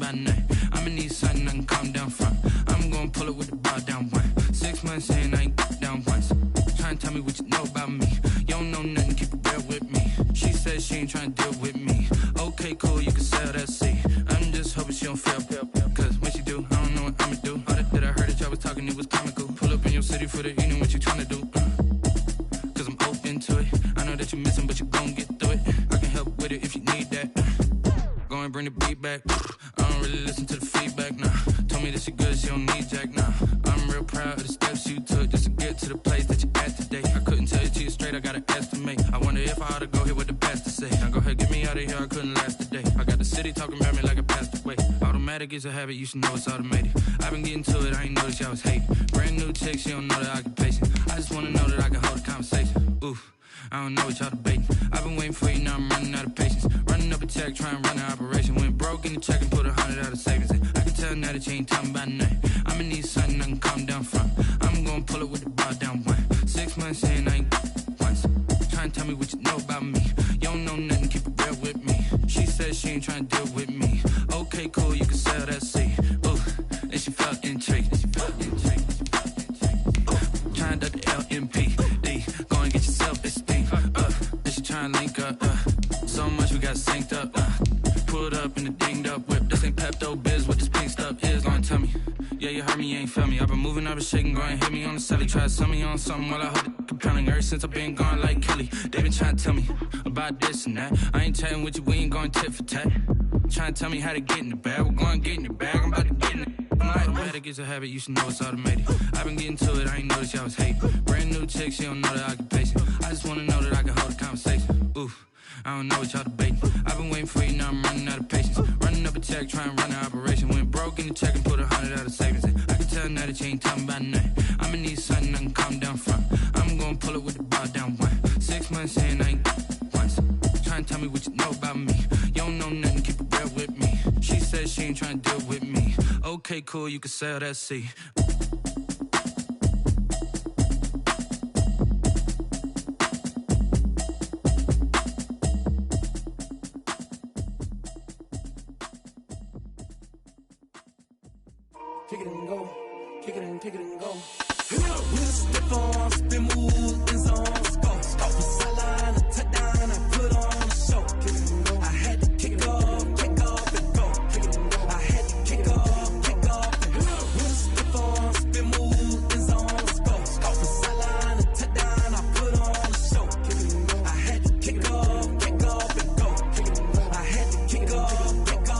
by name. I'ma need something I can calm down from. I'm gonna pull it with the bar down one. 6 months in, I ain't down once. Tryna tell me what you know about me. You don't know nothing, keep it real with me. She said she ain't tryna deal with me. Okay, cool, you can sell that seat. I'm just hoping she don't fail. Cause when she do, I don't know what I'ma do. All that I heard that y'all was talking, it was comical. Pull up in your city for the evening, what you tryna do? Cause I'm open to it. I know that you're missing, but you gon' get through it. I can help with it if you need that. Go and bring the beat back. I don't really listen to the feedback, nah. Told me that she good, she don't need jack, nah. I'm real proud of the steps you took just to get to the place that you're at today. I couldn't tell you to you straight, I gotta estimate. I wonder if I ought to go here with the best to say. Now go ahead, get me out of here, I couldn't last today. I got the city talking about me like I passed away. Automatic is a habit, you should know it's automated. I've been getting to it, I ain't noticed y'all was hating. Brand new chick, she don't know the occupation. I just wanna know that I can hold a conversation. Oof, I don't know what y'all debating. I've been waiting for you, now I'm running out of patience. Running up a check, trying to run an operation. Went broke in the check and put 100 out of savings in. I can tell now that you ain't talking about nothing. I'ma need something I can calm down from. I'm gonna pull it with the bar down one. 6 months in, I ain't once. Trying to tell me what you know about me. You don't know nothing, keep it real with me. She said she ain't trying to deal with me. Okay, cool, you can sell that seat. Ooh, and she felt intrigued. Trying to duck the LMP. Go and get yourself esteem. And she trying to link up. So much we got synced up. Pulled up in the dinged up whip. This ain't Pepto Biz, what this pink stuff is. Long tell me. Yeah, you heard me, you ain't felt me. I've been moving, I've been shaking, go and hit me on the celly. Try to sell me on something while I hold it compelling. Ever since I've been gone like Kelly, they been trying to tell me about this and that. I ain't chatting with you, we ain't going tit for tat. Trying to tell me how to get in the bag. We're going to get in the bag, I'm about to get in it. Automatic is a habit, you should know it's automated. I've been getting to it, I ain't noticed y'all was hating. Brand new chick, she don't know the occupation. I just wanna know that I can hold a conversation. Oof, I don't know what y'all debating. I've been waiting for you, now I'm running out of patience. Running up a check, trying to run an operation. Went broke in the check and put 100 out of savings in. I can tell now that you ain't talking about nothing. I'ma need something I can calm down from. I'm gonna pull it with the bar down one. 6 months in, I ain't once. Trying to tell me what you know about me. You don't know nothing, keep it real with me. She said she ain't trying to deal with me. Okay, cool, you can sell that seat. Kick it and go, kick it and go. We'll step on, spin, move, in zone, go. From sideline to touchdown, I put on a show. Kick it and go. I had to kick off and go. Kick it and go. I had to kick off and go. We'll step on, spin, move, in zone, go. From sideline to touchdown, I put on a show. Kick it and go. I had to kick off and go. Kick it and go. I had to kick off and go.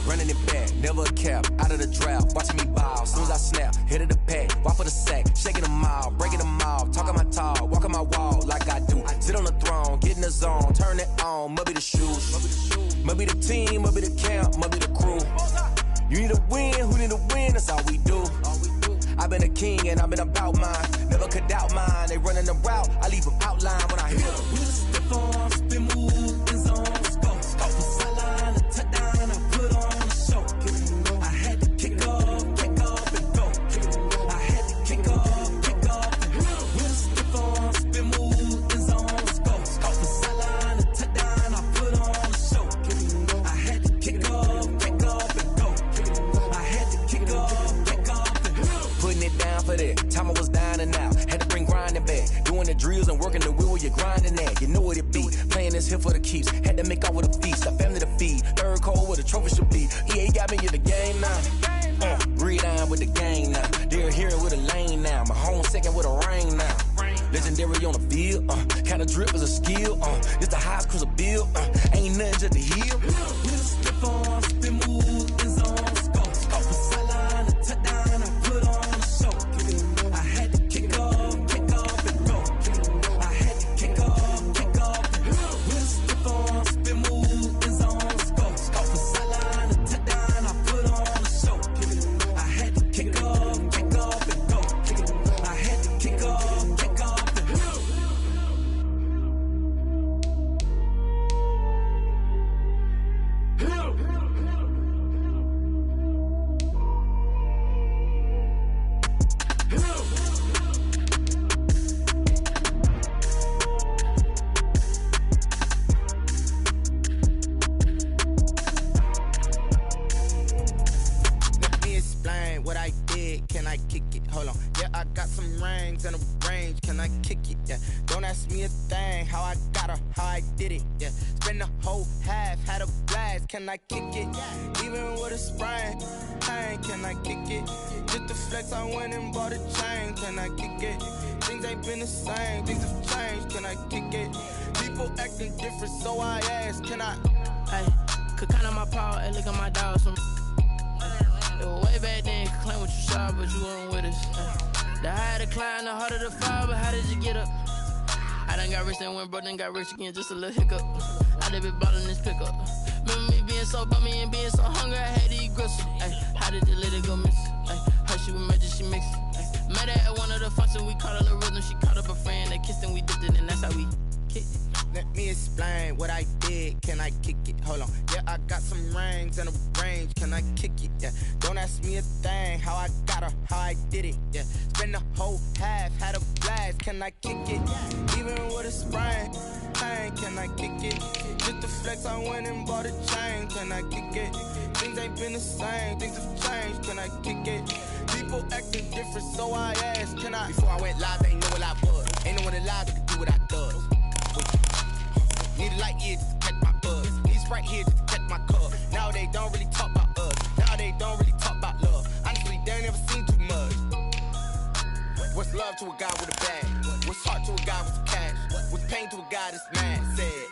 Running it back, never a cap, out of the drought, watching me ball. Soon as I snap, hit of the pack, walk for the sack, shaking them all, breaking them all, talking my talk, walking my wall like I do. Sit on the throne, get in the zone, turn it on, must be the shoes, must be the team, must be the camp, must be the crew. You need a win, who need a win, that's all we do. I've been a king and I've been about mine, never could doubt mine. They running the route, I leave them outline when I hit them. We'll step on, spin, move, in zone, go. From sideline to touchdown, I put on a show. I had to kick off and go. I had to kick off and go. We'll step on, spin, move, in zone, go. From sideline to touchdown, I put on a show. I had to kick off and go. I had to kick off and go. Putting it down for that, time I was down and out, had to bring grinding back, doing the drills and working the wheel where you're grinding at, you know what it be, playing this here for the keeps, had to make out with a feast, a family to feed, third cold where the trophy should be, EA got me in the game now, breathe on with the gang now, they're here with a lane now, my home second with a ring now, legendary on the field, kind of drip is a skill, this the highest cruiser bill, ain't nothing just to heal. We'll step on, spin, move, in zone, go. From sideline to touchdown, I put on a show. I had to kick off and go. I had to kick off and go. We'll step on, spin, move, in zone, go. From sideline to touchdown, I put on a show. I had to kick off and go. I had to kick off and go. what I did, can I kick it? Hold on, yeah, I got some rings and a range, can I kick it? Yeah, don't ask me a thing, how I got her, how I did it. Yeah, spend the whole half, had a blast, can I kick it? Even with a sprain, pain, can I kick it? Just the flex, I went and bought a chain, can I kick it? Things ain't been the same, things have changed, can I kick it? People acting different, so I ask, can I? Hey, could count on my power, hey, look at my dogs from. It was way back then, could claim what you saw, but you weren't with us. The higher the climb, the harder the fall, but how did you get up? I done got rich and went broke, then got rich again, just a little hiccup. I done been ballin' this pickup. Remember me being so bummy and being so hungry, I had to eat gristle. Ay, how did the lady go miss? Ay, her she was magic, she mixed. Ay, met her at one of the functions, we caught a little rhythm, she caught up a friend, they kissed and we dipped it, and that's how we kicked it. Let me explain what I did, can I kick it? Hold on, yeah, I got some rings and a range, can I kick it? Yeah, don't ask me a thing, how I got her, how I did it. Yeah, spend the whole half, had a blast, can I kick it? Even with a sprain, pain, can I kick it? Just the flex, I went and bought a chain, can I kick it? Things ain't been the same, things have changed, can I kick it? People acting different, so I asked, can I? Before I went live, they ain't know what I was. Ain't no one alive that could do what I does. Need a light here just to catch my buzz. Need Sprite here just to catch my cup. Now they don't really talk about us. Now they don't really talk about love. Honestly, they ain't never seen too much. What's love to a guy with a bag? What's heart to a guy with some cash? What's pain to a guy that's mad? Said.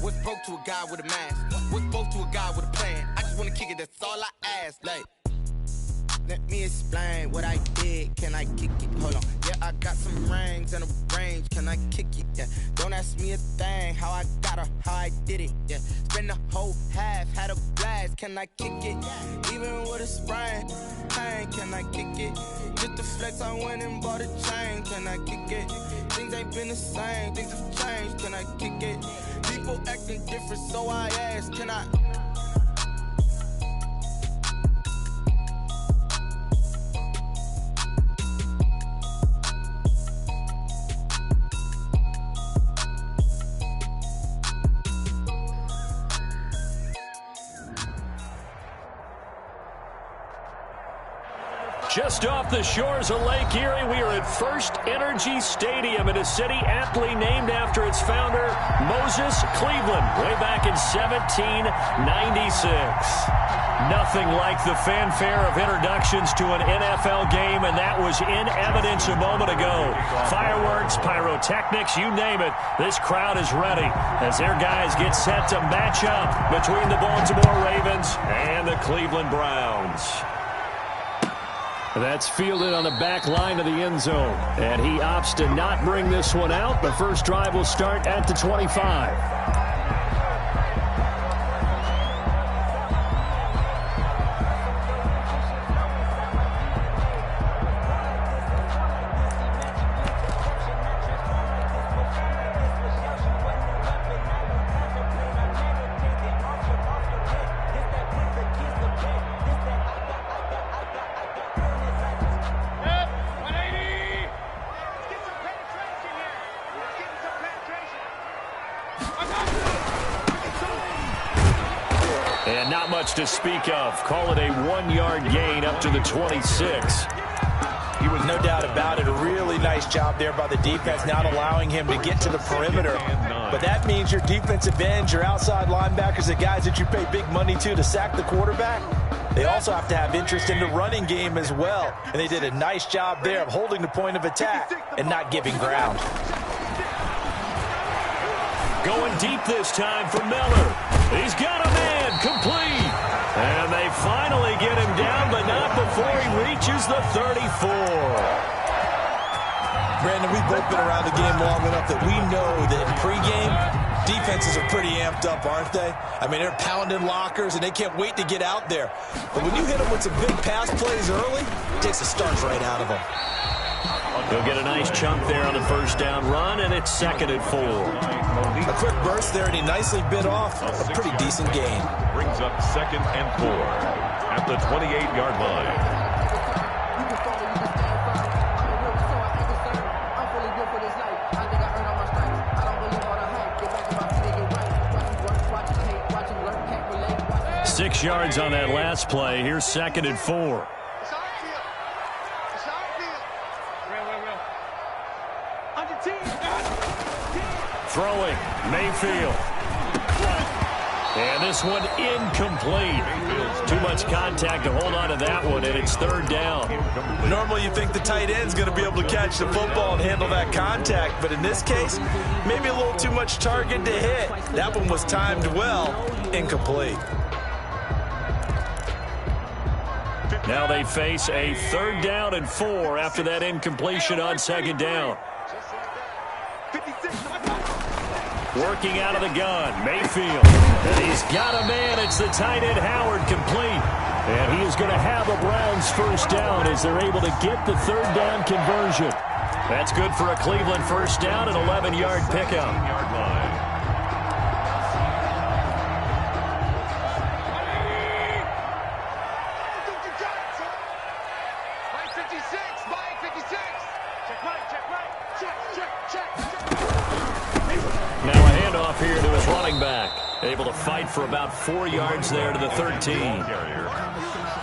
What's broke to a guy with a mask? What's both to a guy with a plan? I just wanna kick it, that's all I ask. Like, let me explain what I did, can I kick it? Hold on, yeah, I got some rings and a range, can I kick it? Yeah, don't ask me a thing, how I got her, how I did it. Yeah, spend the whole half, had a blast, can I kick it? Even with a sprain, pain, can I kick it? Just the flex, I went and bought a chain, can I kick it? Things ain't been the same, things have changed, can I kick it? People acting different, so I ask, can I? Just off the shores of Lake Erie, we are at First Energy Stadium in a city aptly named after its founder, Moses Cleveland, way back in 1796. Nothing like the fanfare of introductions to an NFL game, and that was in evidence a moment ago. Fireworks, pyrotechnics, you name it. This crowd is ready as their guys get set to match up between the Baltimore Ravens and the Cleveland Browns. That's fielded on the back line of the end zone. And he opts to not bring this one out. The first drive will start at the 25. And not much to speak of. Call it a 1-yard gain up to the 26. He was no doubt about it. A really nice job there by the defense, not allowing him to get to the perimeter. But that means your defensive ends, your outside linebackers, the guys that you pay big money to sack the quarterback, they also have to have interest in the running game as well. And they did a nice job there of holding the point of attack and not giving ground. Going deep this time for Miller. He's got a man, complete. And they finally get him down, but not before he reaches the 34. Brandon, we've both been around the game long enough that we know that in pregame, defenses are pretty amped up, aren't they? I mean, they're pounding lockers, and they can't wait to get out there. But when you hit them with some big pass plays early, it takes the starch right out of them. He'll get a nice chunk there on the first down run, and it's 2nd and 4. A quick burst there, and he nicely bit off a pretty decent gain. Brings up 2nd and 4 at the 28-yard line. 6 yards on that last play. Here's 2nd and 4. Throwing, Mayfield. And this one incomplete. Too much contact to hold on to that one, and it's 3rd down. Normally you think the tight end's going to be able to catch the football and handle that contact, but in this case, maybe a little too much target to hit. That one was timed well, incomplete. Now they face a 3rd down and 4 after that incompletion on 2nd down. Working out of the gun, Mayfield. And he's got a man. It's the tight end, Howard, complete. And he is going to have a Browns 1st down as they're able to get the 3rd down conversion. That's good for a Cleveland 1st down, an 11-yard pickup. Now a handoff here to his running back. Able to fight for about 4 yards there to the 13.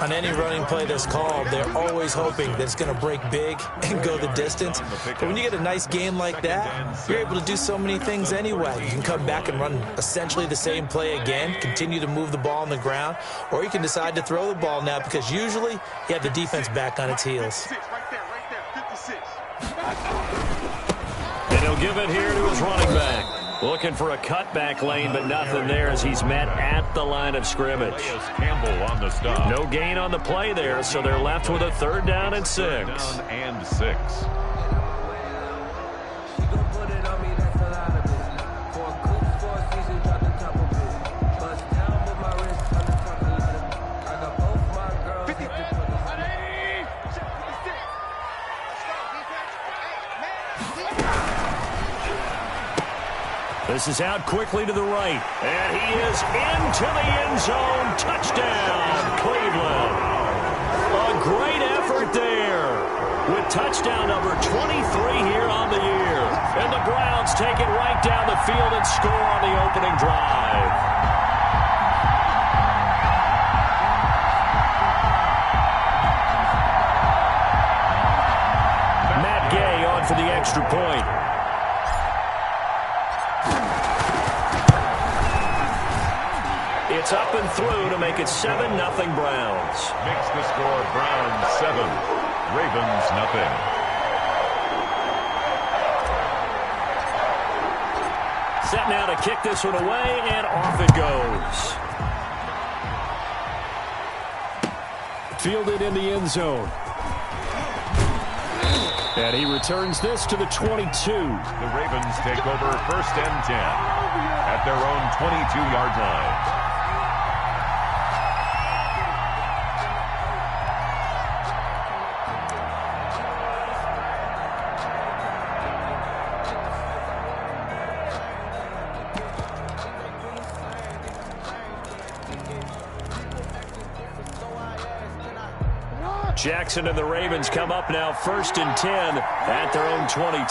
On any running play that's called, they're always hoping that it's going to break big and go the distance. But when you get a nice game like that, you're able to do so many things anyway. You can come back and run essentially the same play again, continue to move the ball on the ground, or you can decide to throw the ball now because usually you have the defense back on its heels. And he'll give it here to his running back. Looking for a cutback lane, but nothing there as he's met at the line of scrimmage. Campbell on the stop. No gain on the play there, so they're left with a 3rd down and 6. 3rd down and 6. This is out quickly to the right. And he is into the end zone. Touchdown, Cleveland. A great effort there with touchdown number 23 here on the year. And the Browns take it right down the field and score on the opening drive. Matt Gay on for the extra point. It's up and through to make it 7-0 Browns. Makes the score Browns 7, Ravens nothing. Set now to kick this one away, and off it goes. Fielded in the end zone. And he returns this to the 22. The Ravens take over 1st and 10 at their own 22-yard line. Jackson and the Ravens come up now 1st and 10 at their own 22.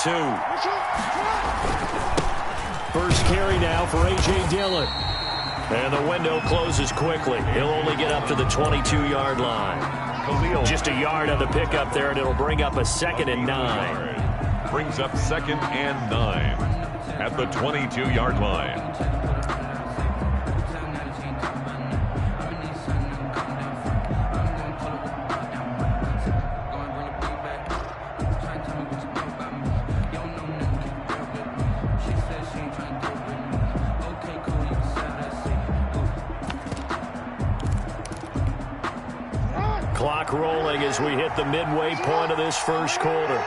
First carry now for A.J. Dillon. And the window closes quickly. He'll only get up to the 22-yard line. Just a yard on the pickup there, and it'll bring up a 2nd and 9. Brings up 2nd and 9 at the 22-yard line. Clock rolling as we hit the midway point of this first quarter.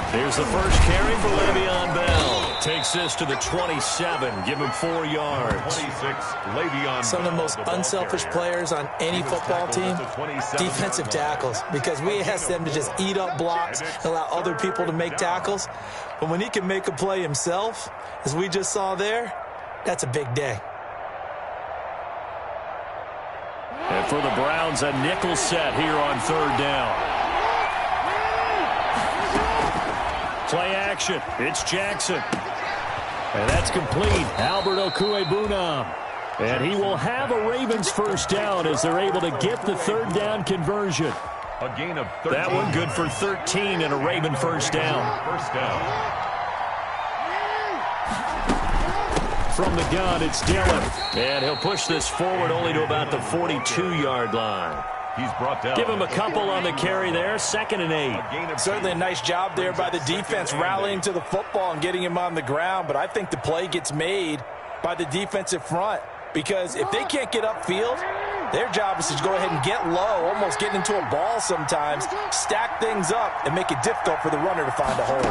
Here's the first carry for Le'Veon Bell. Takes this to the 27. Give him 4 yards. 26, Le'Veon. Some of the most unselfish players on any football team, defensive tackles, because we ask them to just eat up blocks and allow other people to make tackles. But when he can make a play himself, as we just saw there, that's a big day. And for the Browns, a nickel set here on 3rd down. Play action. It's Jackson. And that's complete. Albert Okwuegbunam. And he will have a Ravens first down as they're able to get the third down conversion. A gain of 13. That one good for 13 and a Raven first down. First down. From the gun, it's Dillon. And he'll push this forward only to about the 42-yard line. He's brought down. Give him a couple on the carry there. 2nd and 8. Certainly a nice job there by the defense rallying to the football and getting him on the ground. But I think the play gets made by the defensive front. Because if they can't get upfield, their job is to go ahead and get low, almost get into a ball sometimes, stack things up, and make it difficult for the runner to find a hole.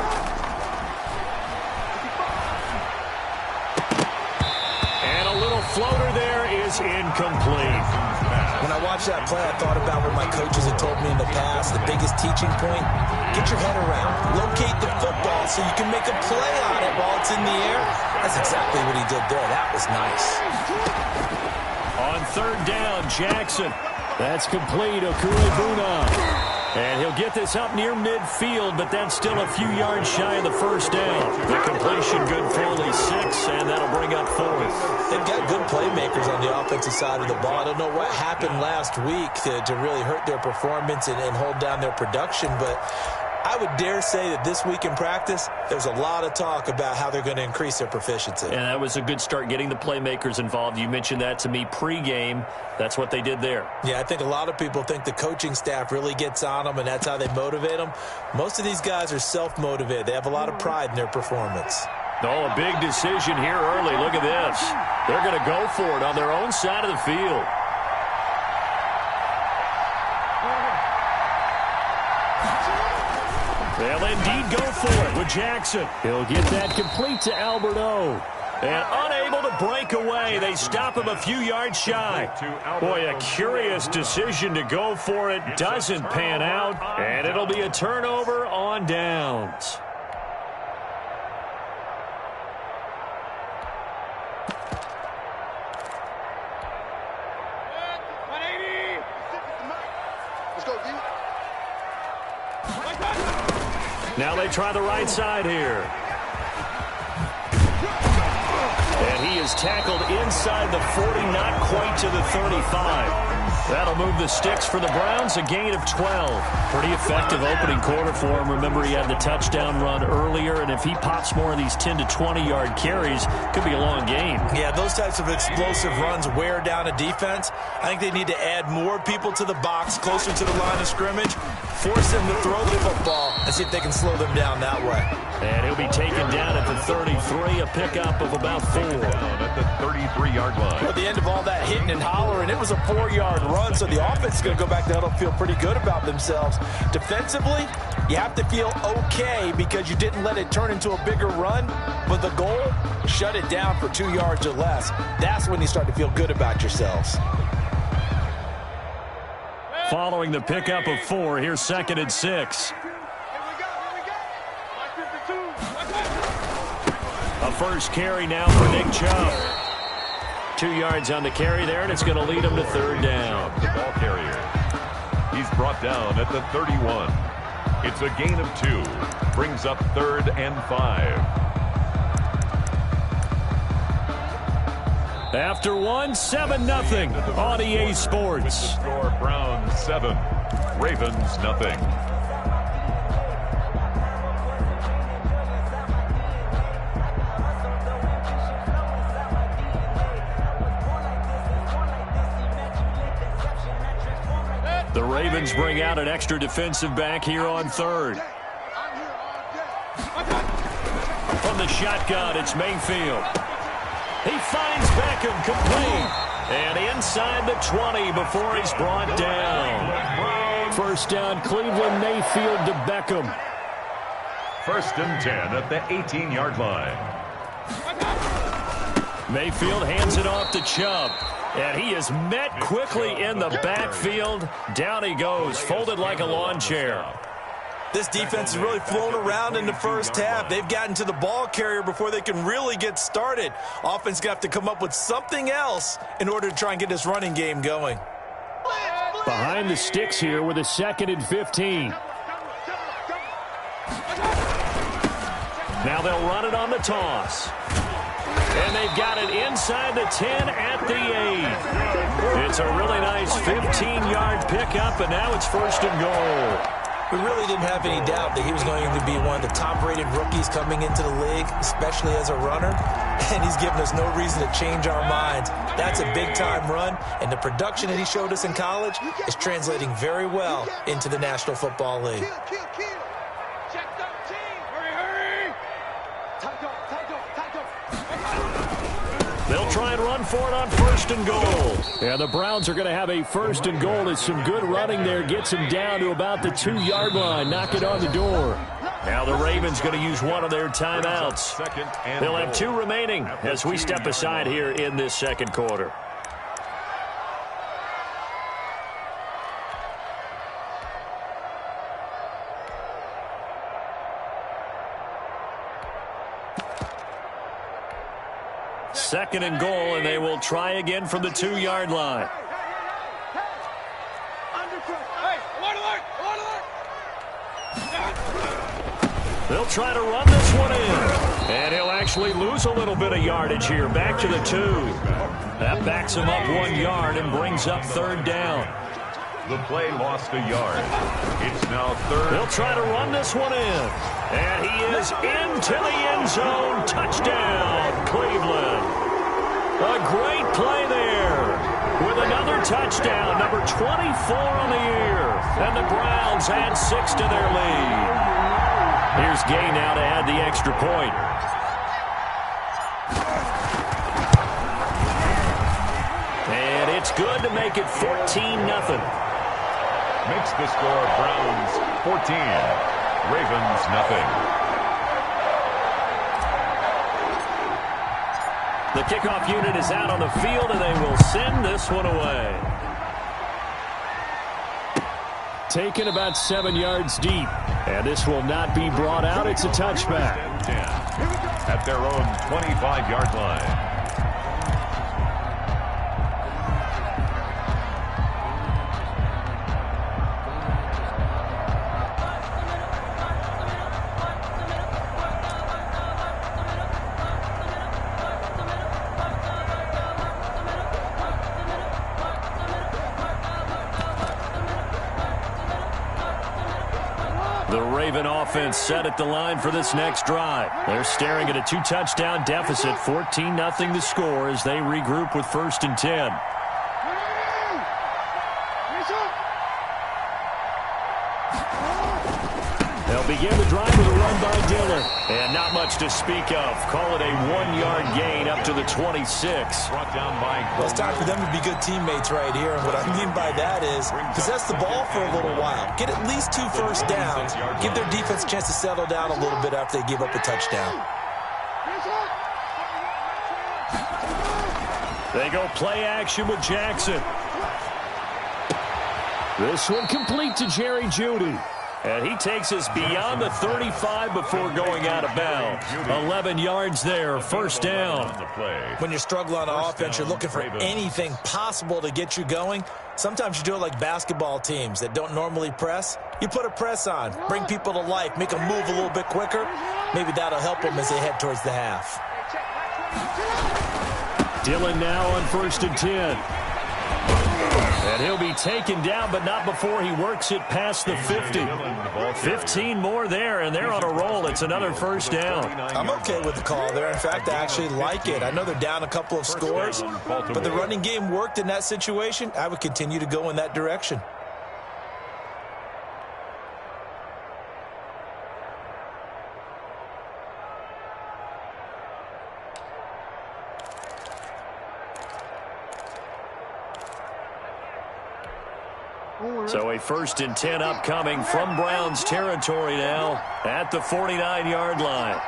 And a little floater there is incomplete. When I watched that play, I thought about what my coaches had told me in the past. The biggest teaching point, get your head around. Locate the football so you can make a play on it while it's in the air. That's exactly what he did there. That was nice. On 3rd down, Jackson. That's complete. Okwuegbunam. And he'll get this up near midfield, but that's still a few yards shy of the first down. The completion good for only 6, and that'll bring up 4th. They've got good playmakers on the offensive side of the ball. I don't know what happened last week to really hurt their performance and hold down their production, but I would dare say that this week in practice, there's a lot of talk about how they're going to increase their proficiency. And that was a good start getting the playmakers involved. You mentioned that to me pregame. That's what they did there. Yeah, I think a lot of people think the coaching staff really gets on them, and that's how they motivate them. Most of these guys are self-motivated. They have a lot of pride in their performance. Oh, a big decision here early. Look at this. They're going to go for it on their own side of the field. They'll indeed go for it with Jackson. He'll get that complete to Albert O. And unable to break away, they stop him a few yards shy. Boy, a curious decision to go for it. Doesn't pan out, and it'll be a turnover on downs. Now they try the right side here. And he is tackled inside the 40, not quite to the 35. That'll move the sticks for the Browns, a gain of 12. Pretty effective opening quarter for him. Remember, he had the touchdown run earlier, and if he pops more of these 10 to 20-yard carries, could be a long game. Yeah, those types of explosive runs wear down a defense. I think they need to add more people to the box, closer to the line of scrimmage, force them to throw the football, and see if they can slow them down that way. And he'll be taken down at the 33, a pickup of about 4. Down at the 33-yard line. At the end of all that hitting and hollering, it was a 4-yard run, so the offense is going to go back to huddle, feel pretty good about themselves. Defensively, you have to feel okay because you didn't let it turn into a bigger run, but the goal, shut it down for 2 yards or less. That's when you start to feel good about yourselves. Following the pickup of 4, here's 2nd and 6. A first carry now for Nick Chubb. 2 yards on the carry there, and it's going to lead him to 3rd down. The ball carrier. He's brought down at the 31. It's a gain of 2. Brings up 3rd and 5. After 1, 7-0 on EA Sports. Score Browns 7, Ravens nothing. The Ravens bring out an extra defensive back here on 3rd. From the shotgun, it's Mayfield. He finds Beckham complete. And inside the 20 before he's brought down. First down, Cleveland, Mayfield to Beckham. 1st and 10 at the 18-yard line. Mayfield hands it off to Chubb. And he is met quickly in the backfield. Down he goes, folded like a lawn chair. This defense has really flown around in the first half. They've gotten to the ball carrier before they can really get started. Offense got to come up with something else in order to try and get this running game going. Behind the sticks here with a 2nd and 15. Now they'll run it on the toss. And they've got it inside the 10 at the 8. It's a really nice 15-yard pickup, and now it's 1st and goal. We really didn't have any doubt that he was going to be one of the top-rated rookies coming into the league, especially as a runner. And he's given us no reason to change our minds. That's a big-time run, and the production that he showed us in college is translating very well into the National Football League. They'll try and run for it on 1st and goal. And the Browns are going to have a 1st and goal as some good running there gets them down to about the 2-yard line. Knock it on the door. Now the Ravens going to use one of their timeouts. They'll have 2 remaining as we step aside here in this second quarter. Second and goal, and they will try again from the 2-yard line. They'll try to run this one in. And he'll actually lose a little bit of yardage here. Back to the 2. That backs him up 1 yard and brings up 3rd down. The play lost a yard. It's now 3rd. They'll try to run this one in. And he is into the end zone. Touchdown, Cleveland. A great play there with another touchdown, number 24 on the year. And the Browns add 6 to their lead. Here's Gay now to add the extra point. And it's good to make it 14-0. Makes the score Browns 14, Ravens nothing. The kickoff unit is out on the field, and they will send this one away. Taken about 7 yards deep, and this will not be brought out. It's a touchback. At their own 25-yard line. The Raven offense set at the line for this next drive. They're staring at a 2-touchdown deficit, 14-0 the score as they regroup with 1st and 10. They'll begin the drive with a run by Dillon. And not much to speak of. Call it a 1-yard gain up to the 26. Brought down by... Well, it's time for them to be good teammates right here. And what I mean by that is possess the ball for a little while. Get at least 2 first downs. Give their defense a chance to settle down a little bit after they give up a touchdown. They go play action with Jackson. This one complete to Jerry Jeudy. And he takes us beyond the 35 before going out of bounds. 11 yards there, 1st down. When you're struggling on offense, you're looking for anything possible to get you going. Sometimes you do it like basketball teams that don't normally press. You put a press on, bring people to life, make them move a little bit quicker. Maybe that'll help them as they head towards the half. Dillon now on 1st and 10. And he'll be taken down, but not before he works it past the 50. 15 more there, and they're on a roll. It's another 1st down. I'm okay with the call there. In fact, I actually like it. I know they're down a couple of scores, but the running game worked in that situation. I would continue to go in that direction. So a 1st and 10 upcoming from Browns territory now at the 49-yard line.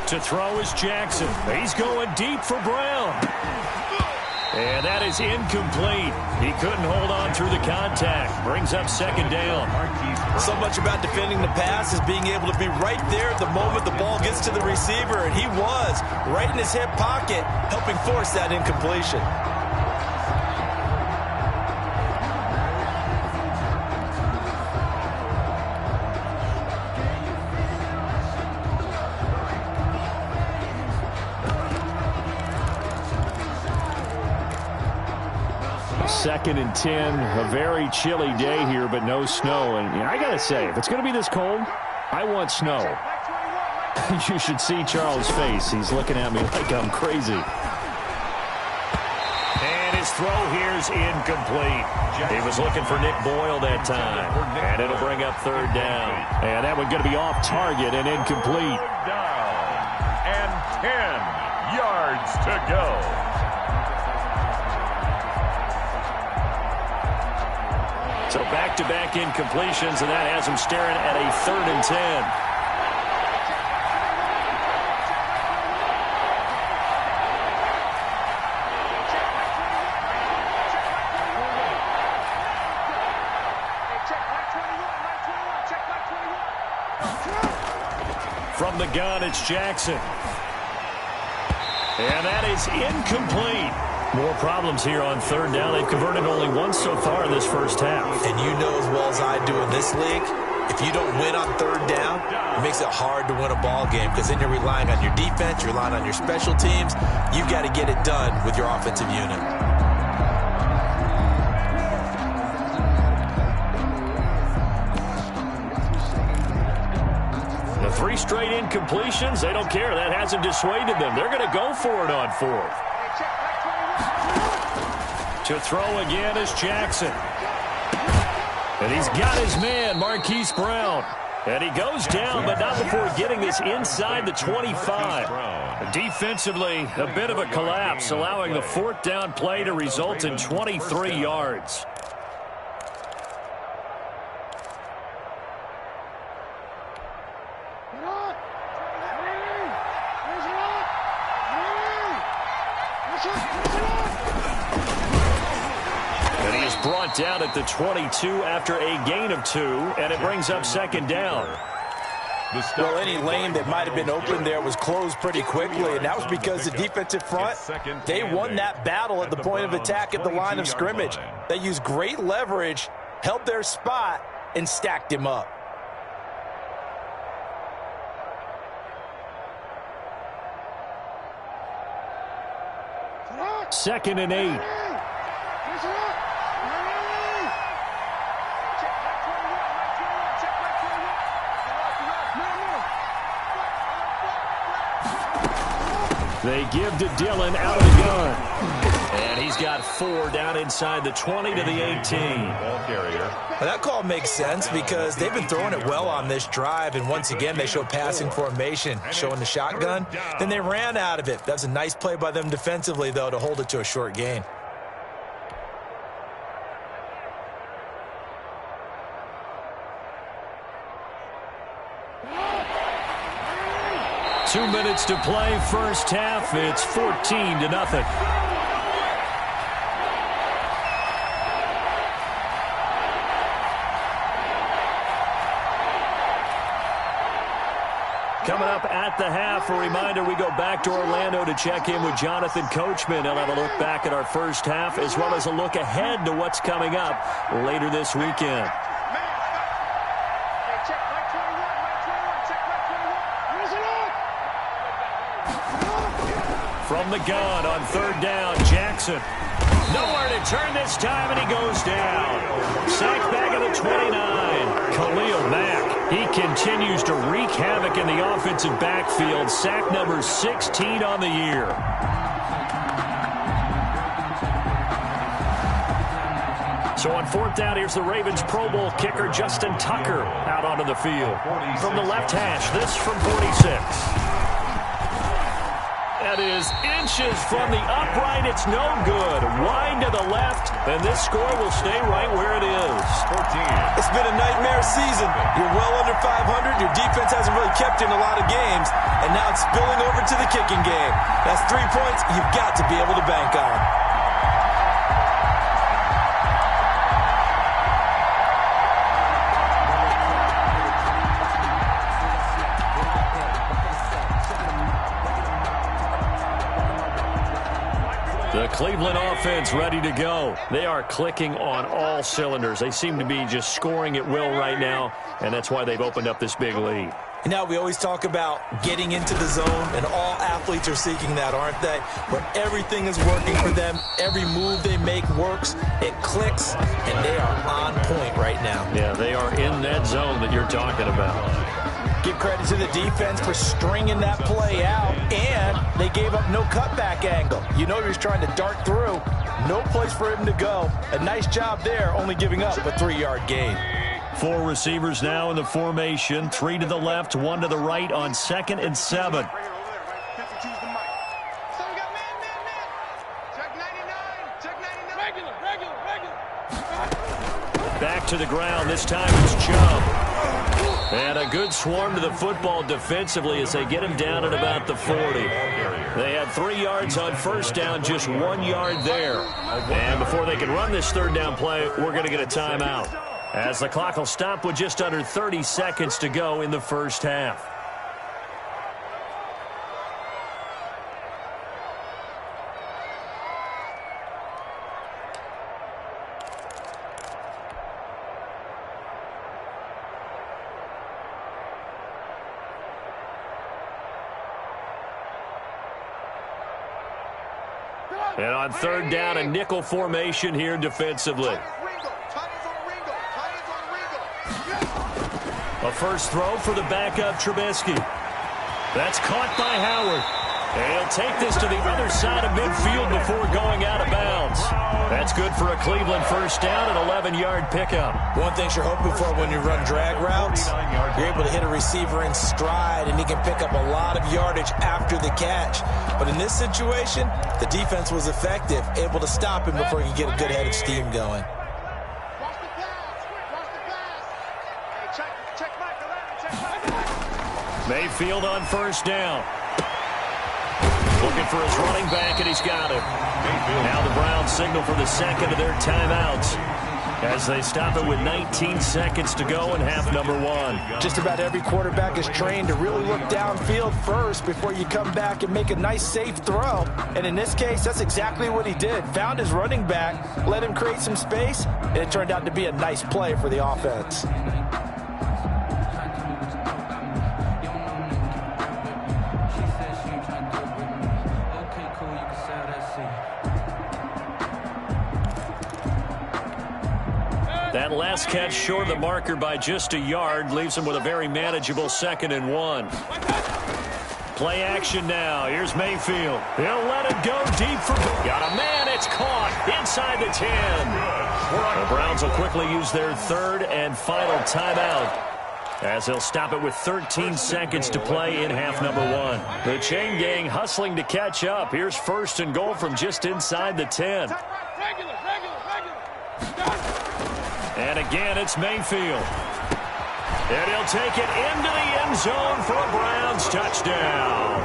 To throw is Jackson. He's going deep for Brown. And that is incomplete. He couldn't hold on through the contact. Brings up 2nd down. So much about defending the pass is being able to be right there at the moment the ball gets to the receiver. And he was right in his hip pocket, helping force that incompletion. 2nd and 10. A very chilly day here, but no snow. And I got to say, if it's going to be this cold, I want snow. You should see Charles' face. He's looking at me like I'm crazy. And his throw here's incomplete. He was looking for Nick Boyle that time. And it'll bring up 3rd down. And that one going to be off target and incomplete. Down. And 10 yards to go. So back-to-back incompletions, and that has him staring at a 3rd and 10. From the gun, it's Jackson. And that is incomplete. More problems here on 3rd down. They've converted only once so far in this first half. And you know as well as I do in this league, if you don't win on 3rd down, it makes it hard to win a ball game because then you're relying on your defense, you're relying on your special teams. You've got to get it done with your offensive unit. The 3 straight incompletions, they don't care. That hasn't dissuaded them. They're going to go for it on 4th. To throw again is Jackson. And he's got his man, Marquise Brown. And he goes down, but not before getting this inside the 25. Defensively, a bit of a collapse, allowing the 4th down play to result in 23 yards. Brought down at the 22 after a gain of 2, and it brings up 2nd down. Well, any lane that might have been open there was closed pretty quickly, and that was because the defensive front, they won that battle at the point of attack at the line of scrimmage. They used great leverage, held their spot, and stacked him up. Second and 8. They give to Dillon out of the gun. And he's got 4 down inside the 20 to the 18. Ball carrier. Well, that call makes sense because they've been throwing it well on this drive, and once again they show passing formation, showing the shotgun. Then they ran out of it. That's a nice play by them defensively, though, to hold it to a short gain. Two minutes to play, first half. It's 14-0. Coming up at the half, a reminder, we go back to Orlando to check in with Jonathan Coachman. He'll have a look back at our first half as well as a look ahead to what's coming up later this weekend. From the gun on 3rd down, Jackson. Nowhere to turn this time, and he goes down. Sacked back at the 29. Khalil Mack, he continues to wreak havoc in the offensive backfield. Sack number 16 on the year. So on 4th down, here's the Ravens Pro Bowl kicker Justin Tucker out onto the field. From the left hash, this from 46. That is inches from the upright. It's no good. Wide to the left, and this score will stay right where it is. 14. It's been a nightmare season. You're well under 500. Your defense hasn't really kept in a lot of games, and now it's spilling over to the kicking game. That's 3 points you've got to be able to bank on. The Cleveland offense ready to go. They are clicking on all cylinders. They seem to be just scoring at will right now, and that's why they've opened up this big lead. And now we always talk about getting into the zone, and all athletes are seeking that, aren't they? Where everything is working for them, every move they make works, it clicks, and they are on point right now. Yeah, they are in that zone that you're talking about. Give credit to the defense for stringing that play out, and they gave up no cutback angle. You know he was trying to dart through. No place for him to go. A nice job there, only giving up a 3-yard gain. 4 receivers now in the formation. 3 to the left, 1 to the right on 2nd and 7. Back to the ground. This time it's Chubb. And a good swarm to the football defensively as they get him down at about the 40. They had 3 yards on first down, just 1 yard there. And before they can run this third down play, we're going to get a timeout, as the clock will stop with just under 30 seconds to go in the first half. And on third down, a nickel formation here defensively. A first throw for the backup Trubisky. That's caught by Howard. And he'll take this to the other side of midfield before going out of bounds. That's good for a Cleveland first down, an 11-yard pickup. One thing you're hoping for when you run drag routes, you're able to hit a receiver in stride, and he can pick up a lot of yardage after the catch. But in this situation, the defense was effective, able to stop him before he could get a good head of steam going. Mayfield on first down. Looking for his running back, and he's got him. Now the Browns signal for the second of their timeouts as they stop it with 19 seconds to go in half number 1. Just about every quarterback is trained to really look downfield first before you come back and make a nice, safe throw. And in this case, that's exactly what he did. Found his running back, let him create some space, and it turned out to be a nice play for the offense. That last catch short of the marker by just a yard leaves him with a very manageable 2nd and 1. Play action now. Here's Mayfield. He'll let it go deep for... Got a man. It's caught inside the 10. The Browns will quickly use their third and final timeout, as they'll stop it with 13 seconds to play in half number 1. The chain gang hustling to catch up. Here's 1st and goal from just inside the 10. And again, it's Mayfield. And he'll take it into the end zone for a Browns touchdown.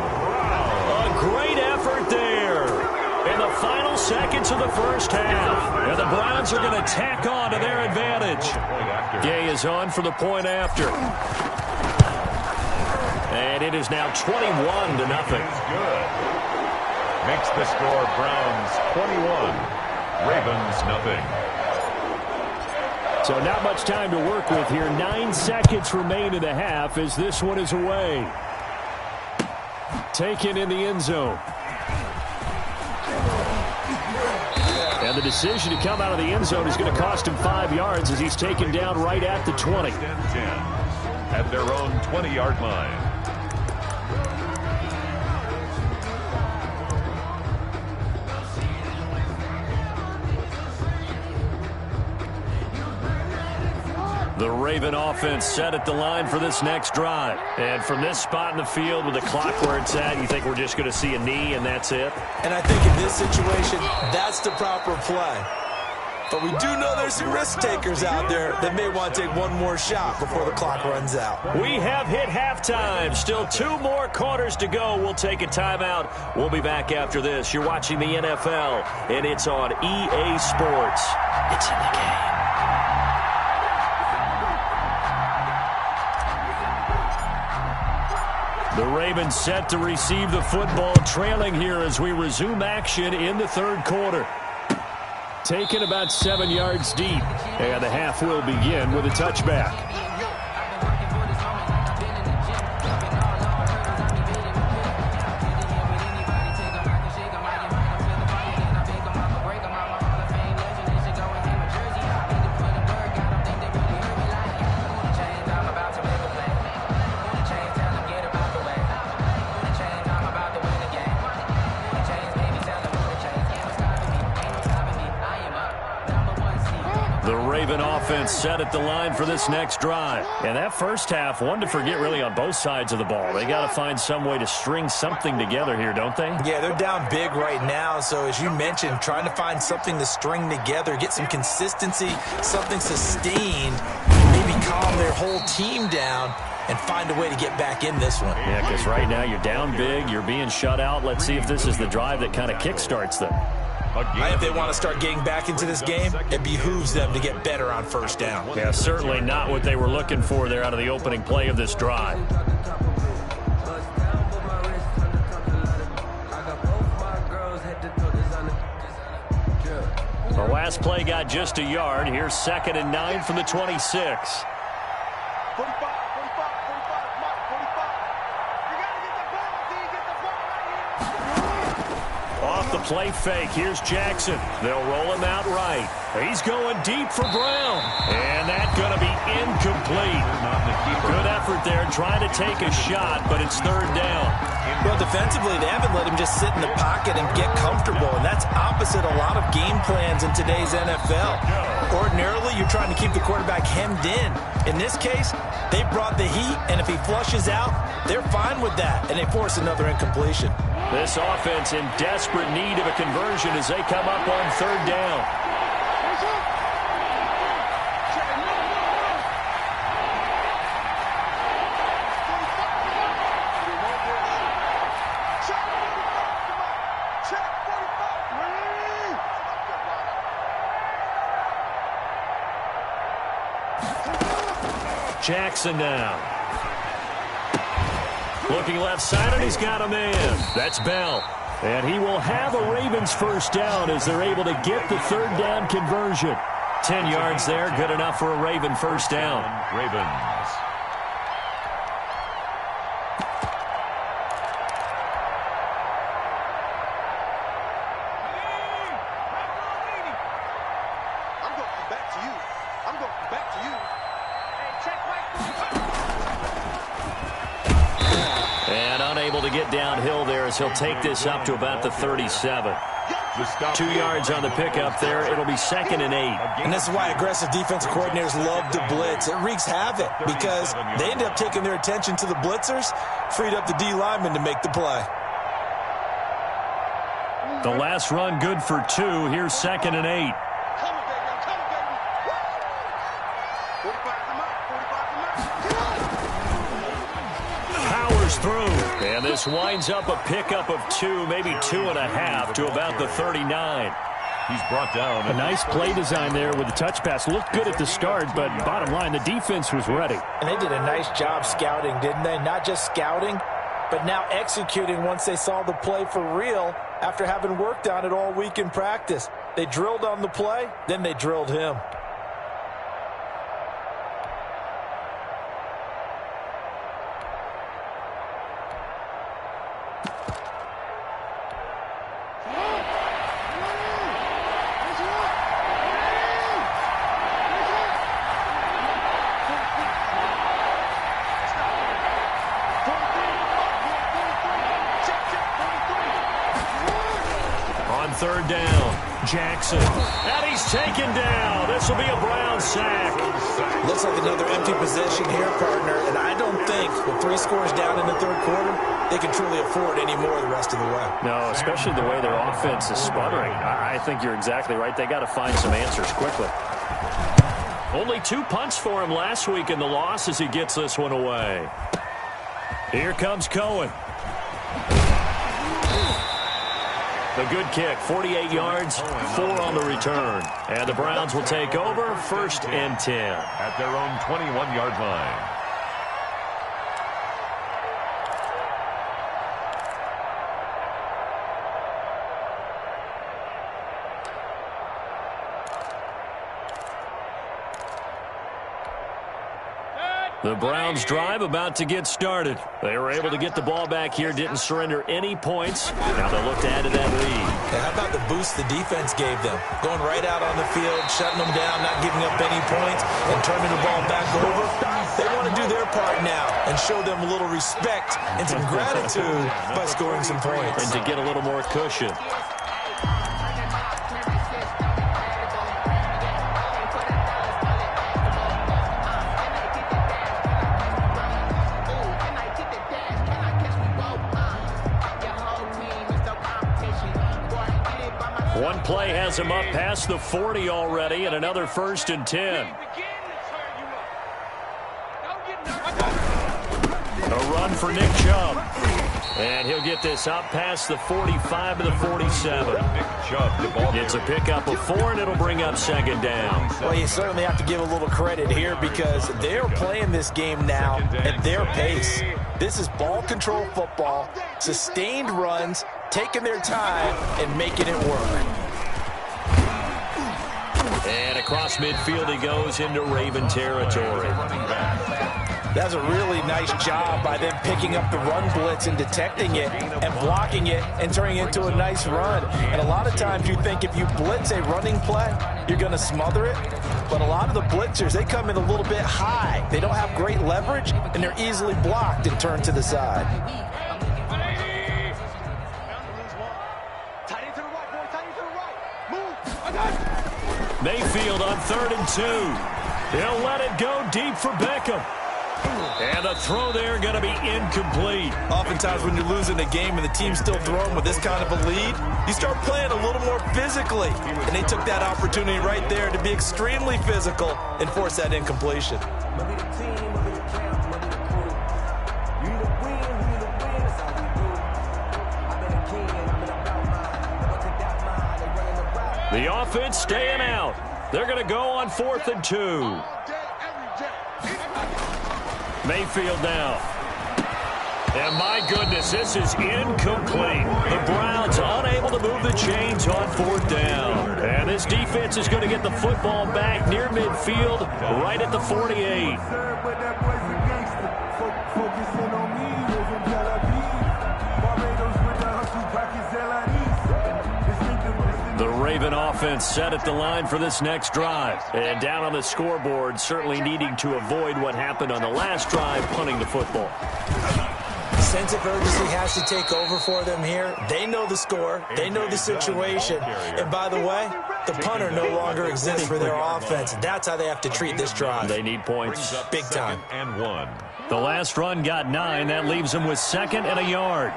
A great effort there in the final seconds of the first half. And the Browns are going to tack on to their advantage. Gay is on for the point after. And it is now 21-0. Good. Makes the score Browns 21, Ravens nothing. So not much time to work with here. 9 seconds remain in the half as this one is away. Taken in the end zone. And the decision to come out of the end zone is going to cost him 5 yards as he's taken down right at the 20. 10 at their own 20-yard line. The Raven offense set at the line for this next drive. And from this spot in the field with the clock where it's at, you think we're just going to see a knee and that's it? And I think in this situation, that's the proper play. But we do know there's some risk takers out there that may want to take one more shot before the clock runs out. We have hit halftime. Still 2 more quarters to go. We'll take a timeout. We'll be back after this. You're watching the NFL, and it's on EA Sports. It's in the game. The Ravens set to receive the football, trailing here as we resume action in the third quarter. Taken about 7 yards deep, and the half will begin with a touchback. Raven offense set at the line for this next drive. And that first half, one to forget really on both sides of the ball. They got to find some way to string something together here, don't they? Yeah, they're down big right now. So as you mentioned, trying to find something to string together, get some consistency, something sustained, maybe calm their whole team down and find a way to get back in this one. Yeah, because right now you're down big, you're being shut out. Let's see if this is the drive that kind of kickstarts them. If they want to start getting back into this game, it behooves them to get better on first down. Yeah, certainly not what they were looking for there out of the opening play of this drive. The last play got just a yard. Here's 2nd and 9 from the 26. Off the play fake, here's Jackson. They'll roll him out right. He's going deep for Brown. And that's going to be incomplete. Good effort there, trying to take a shot, but it's 3rd down. Well, defensively, they haven't let him just sit in the pocket and get comfortable, and that's opposite a lot of game plans in today's NFL. Ordinarily, you're trying to keep the quarterback hemmed in. In this case, they brought the heat, and if he flushes out, they're fine with that, and they force another incompletion. This offense in desperate need of a conversion as they come up on 3rd down. Jackson now. Looking left side, and he's got a man. That's Bell. And he will have a Ravens first down as they're able to get the 3rd down conversion. 10 yards there, good enough for a Raven first down. Ravens. To get downhill there as he'll take this up to about the 37. 2 yards on the pickup there. It'll be 2nd and 8. And this is why aggressive defensive coordinators love to blitz. It wreaks havoc because they end up taking their attention to the blitzers, freed up the D lineman to make the play. The last run good for 2. Here's 2nd and 8. Through, and this winds up a pickup of 2, maybe 2.5 to about the 39. He's brought down. A nice play design there with the touch pass. Looked good at the start, but bottom line, the defense was ready. And they did a nice job scouting, didn't they? Not just scouting, but now executing once they saw the play for real after having worked on it all week in practice. They drilled on the play, then they drilled him. Third down, Jackson. And he's taken down. This will be a Brown sack. Looks like another empty possession here, partner. And I don't think with 3 scores down in the 3rd quarter, they can truly afford any more the rest of the way. No, especially the way their offense is sputtering. I think you're exactly right. They got to find some answers quickly. Only 2 punts for him last week in the loss as he gets this one away. Here comes Cohen. The good kick, 48 yards, 4 on the return. And the Browns will take over, 1st and 10. At their own 21-yard line. The Browns drive about to get started. They were able to get the ball back here, didn't surrender any points. Now they look to add to that lead. Yeah, how about the boost the defense gave them? Going right out on the field, shutting them down, not giving up any points, and turning the ball back over. They want to do their part now and show them a little respect and some gratitude by scoring some points. And to get a little more cushion. One play has him up past the 40 already, and another 1st and 10. A run for Nick Chubb. And he'll get this up past the 45 to the 47. It's a pickup of 4, and it'll bring up 2nd down. Well, you certainly have to give a little credit here because they're playing this game now at their pace. This is ball control football, sustained runs, taking their time, and making it work. And across midfield he goes into Raven territory. That's a really nice job by them picking up the run blitz and detecting it and blocking it and turning it into a nice run. And a lot of times you think if you blitz a running play, you're going to smother it. But a lot of the blitzers, they come in a little bit high. They don't have great leverage, and they're easily blocked and turned to the side. Mayfield on 3rd and 2. He'll let it go deep for Beckham. And the throw there going to be incomplete. Oftentimes when you're losing a game and the team's still throwing with this kind of a lead, you start playing a little more physically. And they took that opportunity right there to be extremely physical and force that incompletion. The offense staying out. They're going to go on 4th and 2. Mayfield now. And my goodness, this is incomplete. The Browns unable to move the chains on 4th down. And this defense is going to get the football back near midfield, right at the 48. The Raven offense set at the line for this next drive. And down on the scoreboard, certainly needing to avoid what happened on the last drive, punting the football. Sense of urgency has to take over for them here. They know the score. They know the situation. And by the way, the punter no longer exists for their offense. That's how they have to treat this drive. They need points. Big time. And 1. The last run got 9. That leaves them with 2nd and a yard.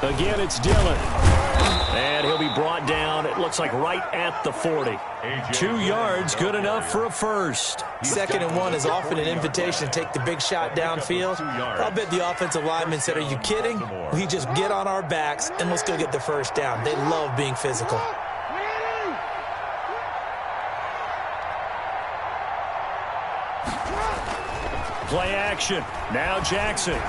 Again, it's Dillon. And he'll be brought down, it looks like right at the 40. 2 yards, good enough for a first. 2nd and 1 is often an invitation to take the big shot downfield. I'll bet the offensive lineman said, are you kidding? We just get on our backs and let's go get the first down. They love being physical. Play action. Now Jackson.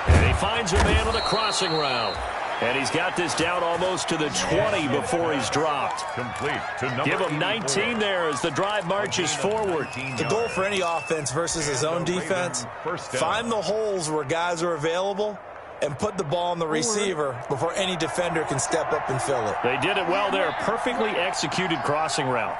And he finds a man on the crossing route. And he's got this down almost to the 20 before he's dropped. Complete to number Give him 19 there as the drive marches forward. The goal for any offense versus his own defense, find the holes where guys are available and put the ball on the receiver before any defender can step up and fill it. They did it well there. Perfectly executed crossing route.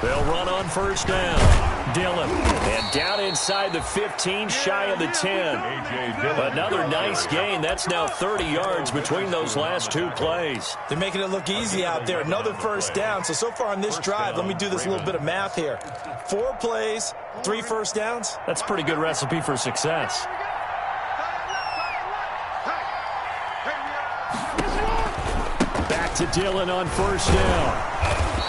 They'll run on first down. Dillon. And down inside the 15, shy of the 10. Another nice gain. That's now 30 yards between those last 2 plays. They're making it look easy out there. Another first down. So far on this drive, let me do this little bit of math here. 4 plays, 3 first downs. That's a pretty good recipe for success. Back to Dillon on first down.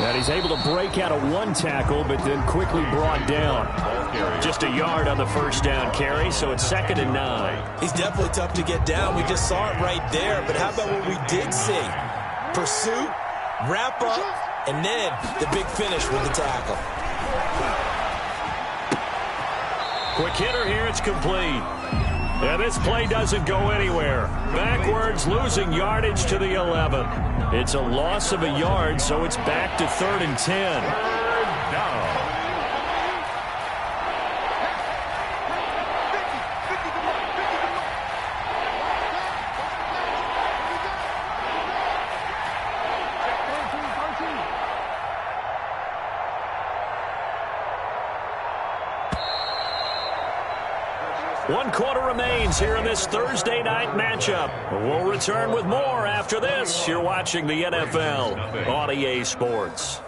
And he's able to break out of 1 tackle, but then quickly brought down. Just a yard on the first down carry, so it's 2nd and 9. He's definitely tough to get down. We just saw it right there. But how about what we did see? Pursuit, wrap up, and then the big finish with the tackle. Quick hitter here, it's complete. And this play doesn't go anywhere. Backwards, losing yardage to the 11. It's a loss of a yard, so it's back to 3rd and 10. 1 quarter remains here in this Thursday night matchup. We'll return with more after this. You're watching the NFL on EA Sports.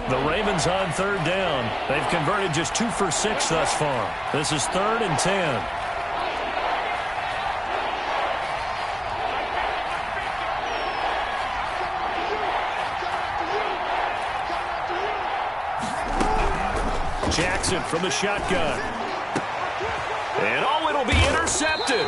The Ravens on 3rd down. They've converted just 2 for 6 thus far. This is 3rd and 10. Jackson from the shotgun. And it'll be intercepted.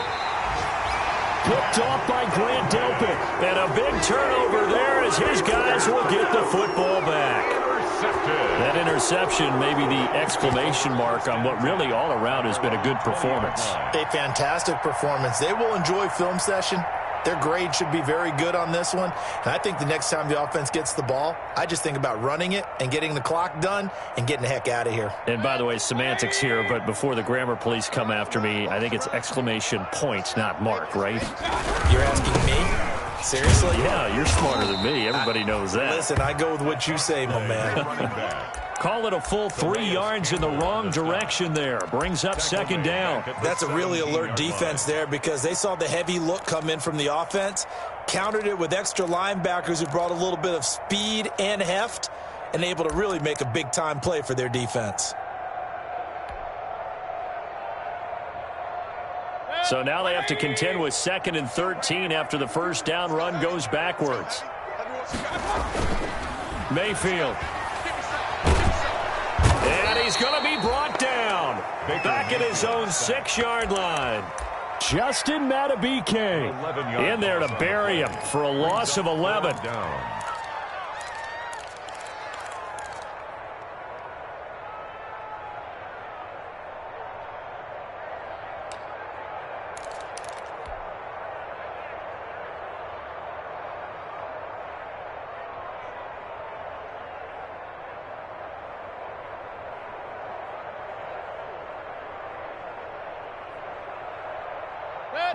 Picked off by Grant Delpit. And a big turnover there as his guys will get the football back. That interception may be the exclamation mark on what really all around has been a good performance. A fantastic performance. They will enjoy film session. Their grade should be very good on this one. And I think the next time the offense gets the ball, I just think about running it and getting the clock done and getting the heck out of here. And by the way, semantics here, but before the grammar police come after me, I think it's exclamation point, not mark, right? You're asking me? Seriously? Yeah, you're smarter than me. Everybody knows that. Listen, I go with what you say, my man. Call it a full 3 yards in the wrong direction there. Brings up 2nd down. That's a really alert defense there because they saw the heavy look come in from the offense, countered it with extra linebackers who brought a little bit of speed and heft, and able to really make a big-time play for their defense. So now they have to contend with 2nd and 13 after the first down run goes backwards. Mayfield. And he's going to be brought down. Back at his own 6-yard line. Justin Matabike in there to bury him for a loss of 11.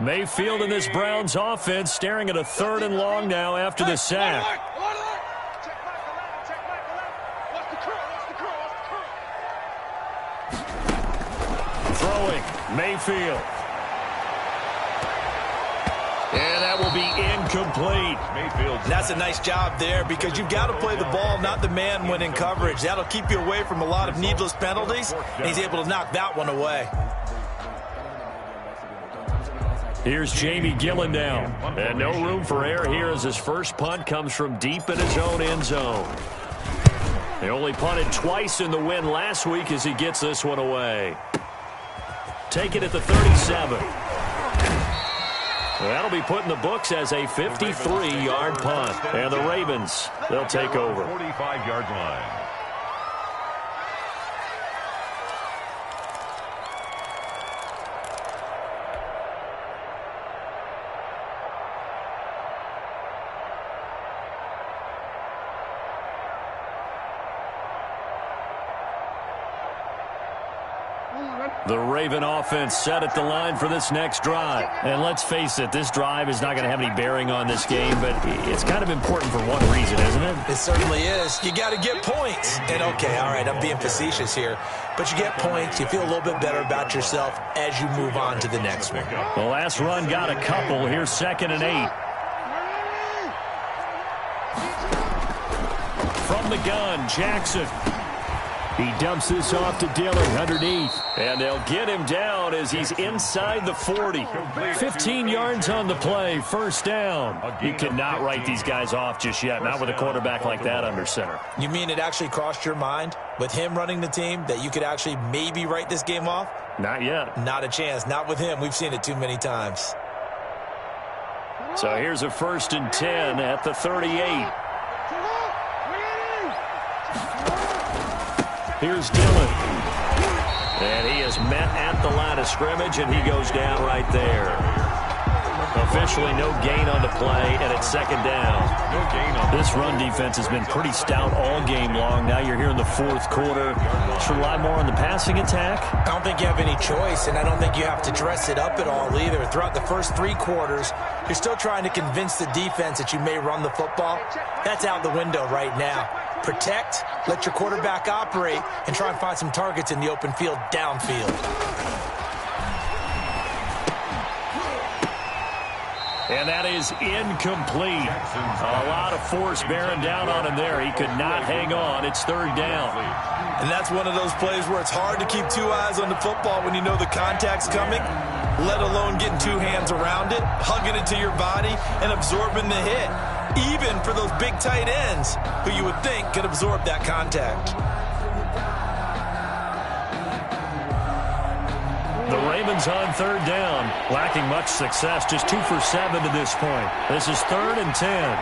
Mayfield in this Browns offense staring at a 3rd and long now after the sack. Throwing, Mayfield. And that will be incomplete. And that's a nice job there because you've got to play the ball, not the man when in coverage. That'll keep you away from a lot of needless penalties, and he's able to knock that one away. Here's Jamie Gillen down. And no room for error here as his first punt comes from deep in his own end zone. He only punted twice in the win last week as he gets this one away. Take it at the 37. That'll be put in the books as a 53-yard punt. And the Ravens, they'll take over. 45-yard line. The Raven offense set at the line for this next drive. And let's face it, this drive is not going to have any bearing on this game, but it's kind of important for one reason, isn't it? It certainly is. You got to get points. And okay, all right, I'm being facetious here, but you get points, you feel a little bit better about yourself as you move on to the next one. The last run got a couple. Here's 2nd and 8. From the gun, Jackson. He dumps this off to Dillon underneath. And they'll get him down as he's inside the 40. 15 yards on the play, 1st down. You cannot write these guys off just yet, not with a quarterback like that under center. You mean it actually crossed your mind with him running the team that you could actually maybe write this game off? Not yet. Not a chance. Not with him. We've seen it too many times. So here's a 1st and 10 at the 38. Here's Dillon. And he is met at the line of scrimmage, and he goes down right there. A officially no gain on the play, and it's second down. No gain on this run defense has been pretty stout all game long. Now you're here in the fourth quarter. Should rely more on the passing attack? I don't think you have any choice, and I don't think you have to dress it up at all either. Throughout the first 3 quarters, you're still trying to convince the defense that you may run the football. That's out the window right now. Protect, let your quarterback operate, and try and find some targets in the open field downfield. And that is incomplete. A lot of force bearing down on him there. He could not hang on. It's third down. And that's one of those plays where it's hard to keep 2 eyes on the football when you know the contact's coming, let alone getting 2 hands around it, hugging it to your body, and absorbing the hit. Even for those big tight ends who you would think could absorb that contact. The Ravens on third down, lacking much success, just 2 for 7 to this point. This is 3rd and 10.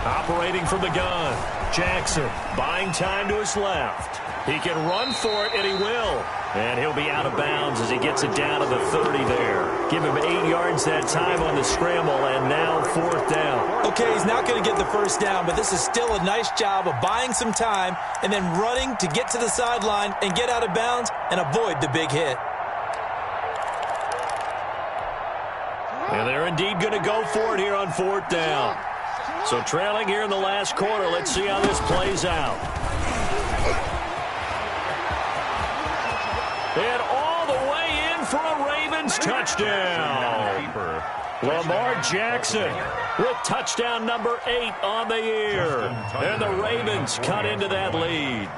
Operating from the gun, Jackson buying time to his left. He can run for it, and he will. And he'll be out of bounds as he gets it down to the 30 there. Give him 8 yards that time on the scramble, and now 4th down. Okay, he's not going to get the first down, but this is still a nice job of buying some time and then running to get to the sideline and get out of bounds and avoid the big hit. And they're indeed going to go for it here on 4th down. So trailing here in the last quarter, let's see how this plays out. And all the way in for a Ravens touchdown. Lamar Jackson with touchdown number 8 on the year. And the Ravens cut into that lead.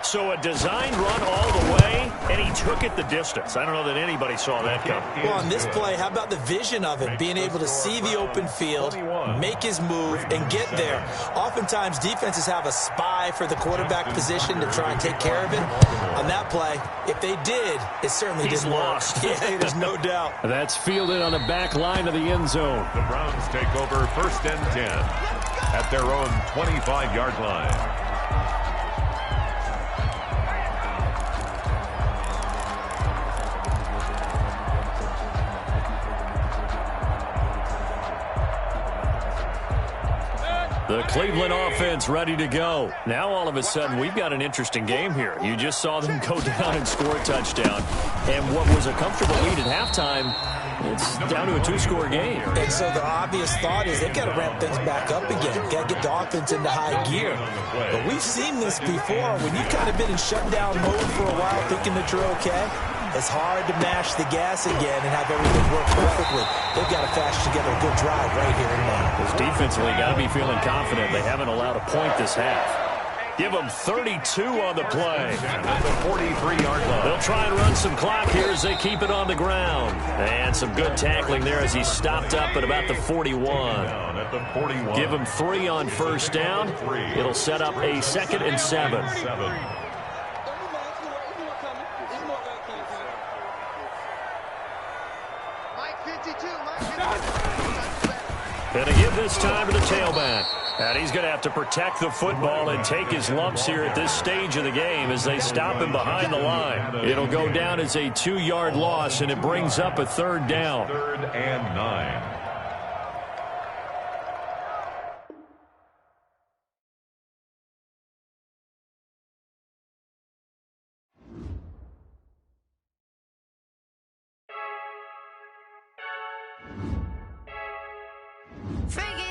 So a designed run all the way, and he took it the distance. I don't know that anybody saw that coming. Well, on this play, how about the vision of it? Being able to see the open field, make his move, and get there. Oftentimes, defenses have a spy for the quarterback position to try and take care of it. On that play, if they did, it certainly didn't lost. work. Yeah, there's no doubt. That's fielded on the back line of the end zone. The Browns take over 1st and 10 at their own 25-yard line. The Cleveland offense ready to go. Now all of a sudden we've got an interesting game here. You just saw them go down and score a touchdown. And what was a comfortable lead at halftime, it's down to a 2-score game. And so the obvious thought is they've got to ramp things back up again. Got to get the offense into high gear. But we've seen this before. When you've kind of been in shutdown mode for a while thinking that you're okay, it's hard to mash the gas again and have everything work perfectly. They've got to fashion together a good drive right here and now. This defensively got to be feeling confident. They haven't allowed a point this half. Give them 32 on the play. At the 43-yard line. They'll try and run some clock here as they keep it on the ground. And some good tackling there as he stopped up at about the 41. At the 41. Give him 3 on first down. It'll set up a 2nd and 7. And to give this time to the tailback. And he's going to have to protect the football and take his lumps here at this stage of the game as they stop him behind the line. It'll go down as a 2-yard loss, and it brings up a 3rd down. 3rd and 9. Freaky.